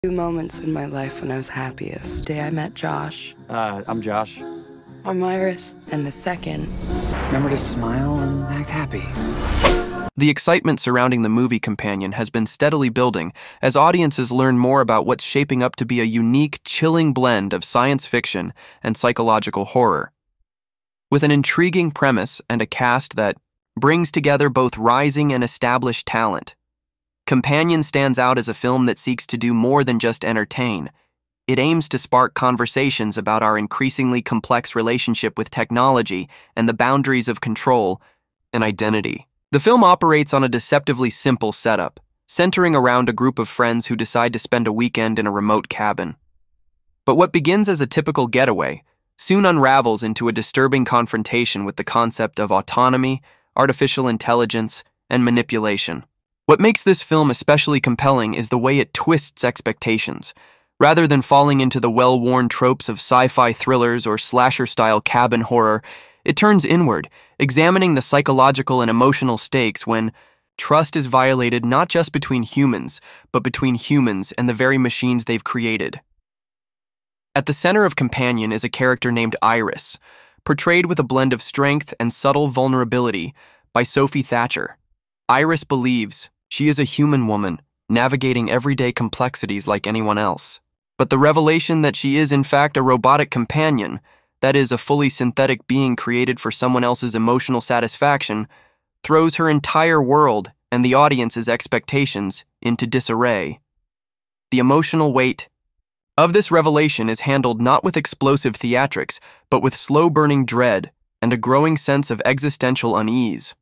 Two moments in my life when I was happiest. The day I met Josh. I'm Josh. I'm Iris. And the second. Remember to smile and act happy. The excitement surrounding the movie Companion has been steadily building as audiences learn more about what's shaping up to be a unique, chilling blend of science fiction and psychological horror. With an intriguing premise and a cast that brings together both rising and established talent, Companion stands out as a film that seeks to do more than just entertain. It aims to spark conversations about our increasingly complex relationship with technology and the boundaries of control and identity. The film operates on a deceptively simple setup, centering around a group of friends who decide to spend a weekend in a remote cabin. But what begins as a typical getaway soon unravels into a disturbing confrontation with the concept of autonomy, artificial intelligence, and manipulation. What makes this film especially compelling is the way it twists expectations. Rather than falling into the well-worn tropes of sci-fi thrillers or slasher-style cabin horror, it turns inward, examining the psychological and emotional stakes when trust is violated not just between humans, but between humans and the very machines they've created. At the center of Companion is a character named Iris, portrayed with a blend of strength and subtle vulnerability by Sophie Thatcher. Iris believes she is a human woman, navigating everyday complexities like anyone else. But the revelation that she is in fact a robotic companion, that is, a fully synthetic being created for someone else's emotional satisfaction, throws her entire world and the audience's expectations into disarray. The emotional weight of this revelation is handled not with explosive theatrics, but with slow-burning dread and a growing sense of existential unease.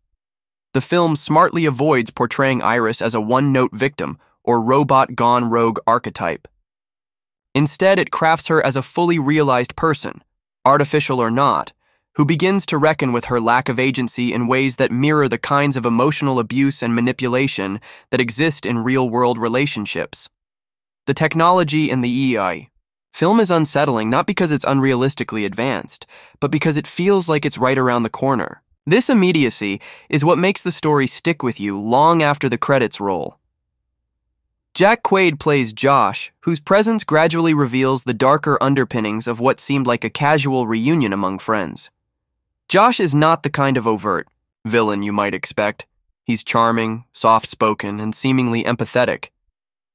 The film smartly avoids portraying Iris as a one-note victim or robot gone rogue archetype. Instead, it crafts her as a fully realized person, artificial or not, who begins to reckon with her lack of agency in ways that mirror the kinds of emotional abuse and manipulation that exist in real-world relationships. The technology in the AI film is unsettling not because it's unrealistically advanced, but because it feels like it's right around the corner. This immediacy is what makes the story stick with you long after the credits roll. Jack Quaid plays Josh, whose presence gradually reveals the darker underpinnings of what seemed like a casual reunion among friends. Josh is not the kind of overt villain you might expect. He's charming, soft-spoken, and seemingly empathetic.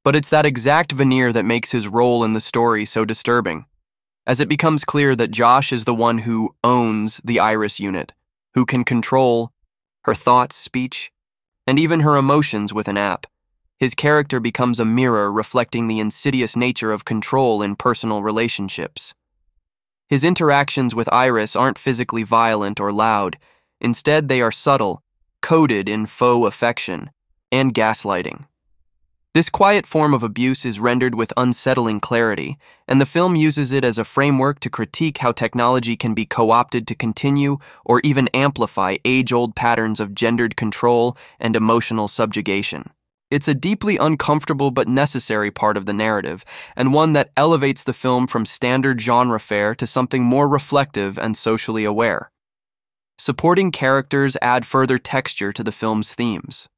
But it's that exact veneer that makes his role in the story so disturbing, as it becomes clear that Josh is the one who owns the Iris unit, who can control her thoughts, speech, and even her emotions with an app. His character becomes a mirror reflecting the insidious nature of control in personal relationships. His interactions with Iris aren't physically violent or loud. Instead, they are subtle, coded in faux affection and gaslighting. This quiet form of abuse is rendered with unsettling clarity, and the film uses it as a framework to critique how technology can be co-opted to continue or even amplify age-old patterns of gendered control and emotional subjugation. It's a deeply uncomfortable but necessary part of the narrative, and one that elevates the film from standard genre fare to something more reflective and socially aware. Supporting characters add further texture to the film's themes.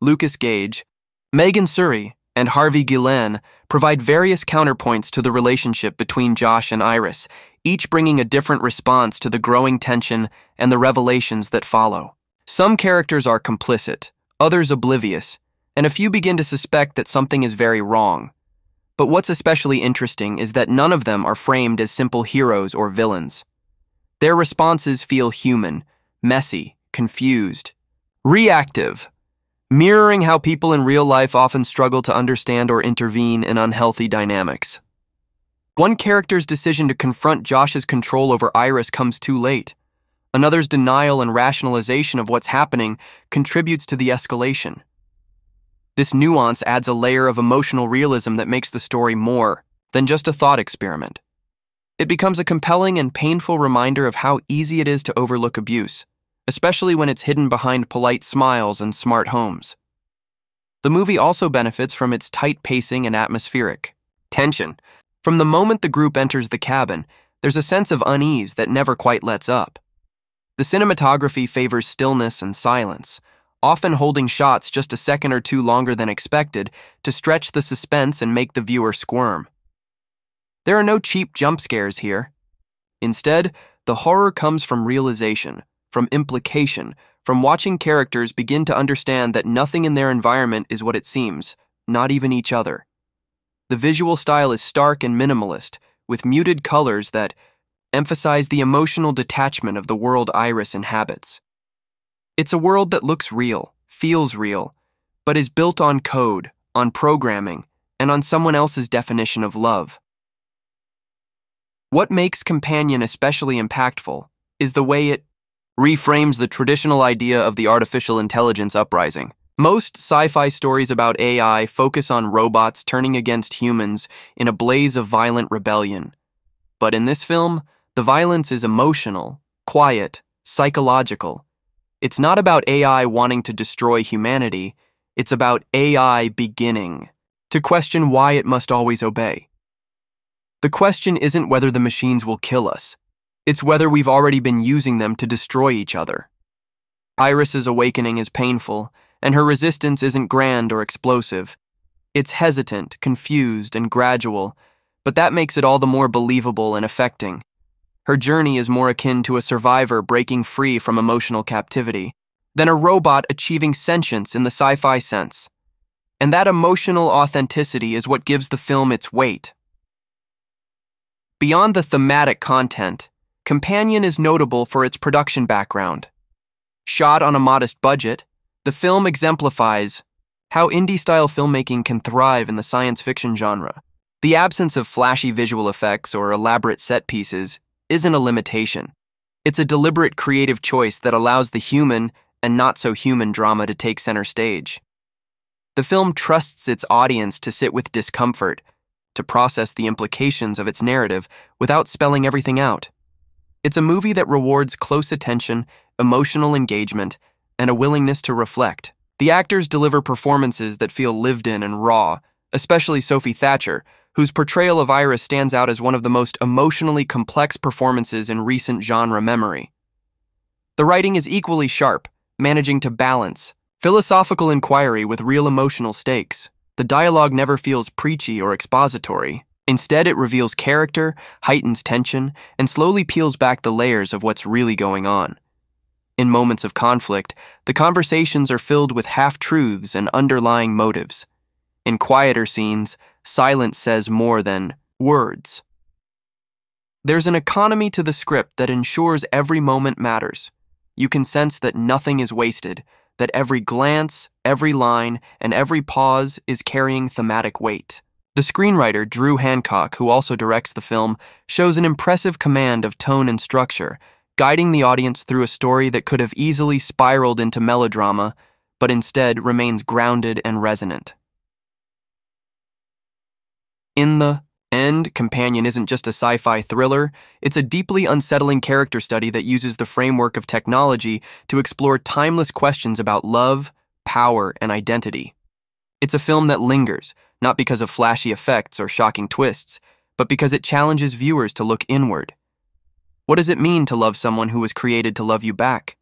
Lucas Gage, Megan Suri, and Harvey Guillen provide various counterpoints to the relationship between Josh and Iris, each bringing a different response to the growing tension and the revelations that follow. Some characters are complicit, others oblivious, and a few begin to suspect that something is very wrong. But what's especially interesting is that none of them are framed as simple heroes or villains. Their responses feel human, messy, confused, reactive, mirroring how people in real life often struggle to understand or intervene in unhealthy dynamics. One character's decision to confront Josh's control over Iris comes too late. Another's denial and rationalization of what's happening contributes to the escalation. This nuance adds a layer of emotional realism that makes the story more than just a thought experiment. It becomes a compelling and painful reminder of how easy it is to overlook abuse, especially when it's hidden behind polite smiles and smart homes. The movie also benefits from its tight pacing and atmospheric tension. From the moment the group enters the cabin, there's a sense of unease that never quite lets up. The cinematography favors stillness and silence, often holding shots just a second or two longer than expected to stretch the suspense and make the viewer squirm. There are no cheap jump scares here. Instead, the horror comes from realization, from implication, from watching characters begin to understand that nothing in their environment is what it seems, not even each other. The visual style is stark and minimalist, with muted colors that emphasize the emotional detachment of the world Iris inhabits. It's a world that looks real, feels real, but is built on code, on programming, and on someone else's definition of love. What makes Companion especially impactful is the way it reframes the traditional idea of the artificial intelligence uprising. Most sci-fi stories about AI focus on robots turning against humans in a blaze of violent rebellion. But in this film, the violence is emotional, quiet, psychological. It's not about AI wanting to destroy humanity, it's about AI beginning to question why it must always obey. The question isn't whether the machines will kill us. It's whether we've already been using them to destroy each other. Iris's awakening is painful, and her resistance isn't grand or explosive. It's hesitant, confused, and gradual, but that makes it all the more believable and affecting. Her journey is more akin to a survivor breaking free from emotional captivity than a robot achieving sentience in the sci-fi sense. And that emotional authenticity is what gives the film its weight. Beyond the thematic content, Companion is notable for its production background. Shot on a modest budget, the film exemplifies how indie-style filmmaking can thrive in the science fiction genre. The absence of flashy visual effects or elaborate set pieces isn't a limitation. It's a deliberate creative choice that allows the human and not-so-human drama to take center stage. The film trusts its audience to sit with discomfort, to process the implications of its narrative without spelling everything out. It's a movie that rewards close attention, emotional engagement, and a willingness to reflect. The actors deliver performances that feel lived in and raw, especially Sophie Thatcher, whose portrayal of Iris stands out as one of the most emotionally complex performances in recent genre memory. The writing is equally sharp, managing to balance philosophical inquiry with real emotional stakes. The dialogue never feels preachy or expository. Instead, it reveals character, heightens tension, and slowly peels back the layers of what's really going on. In moments of conflict, the conversations are filled with half-truths and underlying motives. In quieter scenes, silence says more than words. There's an economy to the script that ensures every moment matters. You can sense that nothing is wasted, that every glance, every line, and every pause is carrying thematic weight. The screenwriter, Drew Hancock, who also directs the film, shows an impressive command of tone and structure, guiding the audience through a story that could have easily spiraled into melodrama, but instead remains grounded and resonant. In the end, Companion isn't just a sci-fi thriller, it's a deeply unsettling character study that uses the framework of technology to explore timeless questions about love, power, and identity. It's a film that lingers, not because of flashy effects or shocking twists, but because it challenges viewers to look inward. What does it mean to love someone who was created to love you back?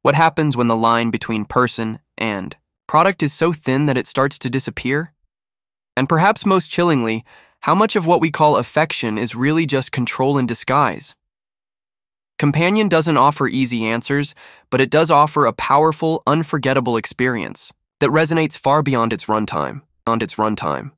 What happens when the line between person and product is so thin that it starts to disappear? And perhaps most chillingly, how much of what we call affection is really just control in disguise? Companion doesn't offer easy answers, but it does offer a powerful, unforgettable experience that resonates far beyond its runtime.